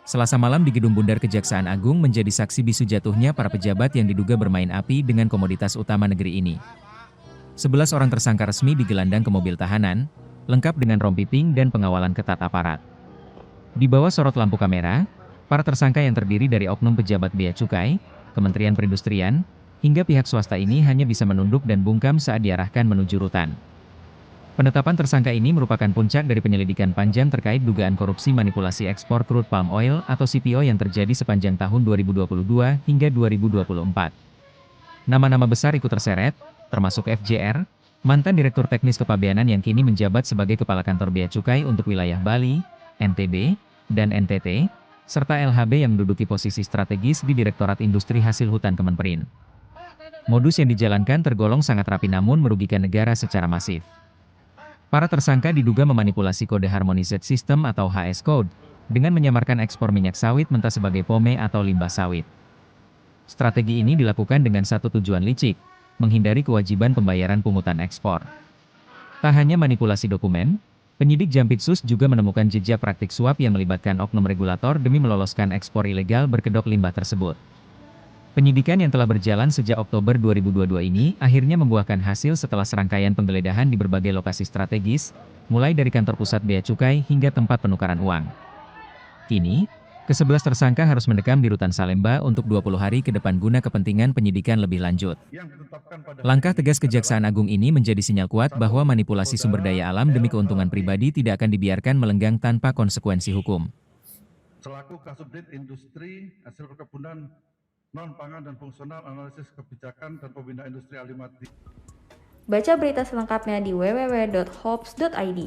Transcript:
Selasa malam di Gedung Bundar Kejaksaan Agung menjadi saksi bisu jatuhnya para pejabat yang diduga bermain api dengan komoditas utama negeri ini. 11 orang tersangka resmi digelandang ke mobil tahanan, lengkap dengan rompi pink dan pengawalan ketat aparat. Di bawah sorot lampu kamera, para tersangka yang terdiri dari oknum pejabat Bea Cukai, Kementerian Perindustrian, hingga pihak swasta ini hanya bisa menunduk dan bungkam saat diarahkan menuju rutan. Penetapan tersangka ini merupakan puncak dari penyelidikan panjang terkait dugaan korupsi manipulasi ekspor crude palm oil atau CPO yang terjadi sepanjang tahun 2022 hingga 2024. Nama-nama besar ikut terseret, termasuk FJR, mantan Direktur Teknis Kepabeanan yang kini menjabat sebagai Kepala Kantor Bea Cukai untuk wilayah Bali, NTB, dan NTT, serta LHB yang menduduki posisi strategis di Direktorat Industri Hasil Hutan Kemenperin. Modus yang dijalankan tergolong sangat rapi namun merugikan negara secara masif. Para tersangka diduga memanipulasi kode Harmonized System atau HS Code, dengan menyamarkan ekspor minyak sawit mentah sebagai pome atau limbah sawit. Strategi ini dilakukan dengan satu tujuan licik, menghindari kewajiban pembayaran pungutan ekspor. Tak hanya manipulasi dokumen, penyidik Jampitsus juga menemukan jejak praktik suap yang melibatkan oknum regulator demi meloloskan ekspor ilegal berkedok limbah tersebut. Penyidikan yang telah berjalan sejak Oktober 2022 ini akhirnya membuahkan hasil setelah serangkaian penggeledahan di berbagai lokasi strategis, mulai dari kantor pusat Bea Cukai hingga tempat penukaran uang. Kini, ke-11 tersangka harus mendekam di Rutan Salemba untuk 20 hari ke depan guna kepentingan penyidikan lebih lanjut. Langkah tegas Kejaksaan Agung ini menjadi sinyal kuat bahwa manipulasi sumber daya alam demi keuntungan pribadi tidak akan dibiarkan melenggang tanpa konsekuensi hukum. Selaku Kasubdit Industri Hasil Perkebunan Non-Pangan dan Fungsional Analisis Kebijakan dan Pembinaan Industri Alimat. Baca berita selengkapnya di www.hops.id.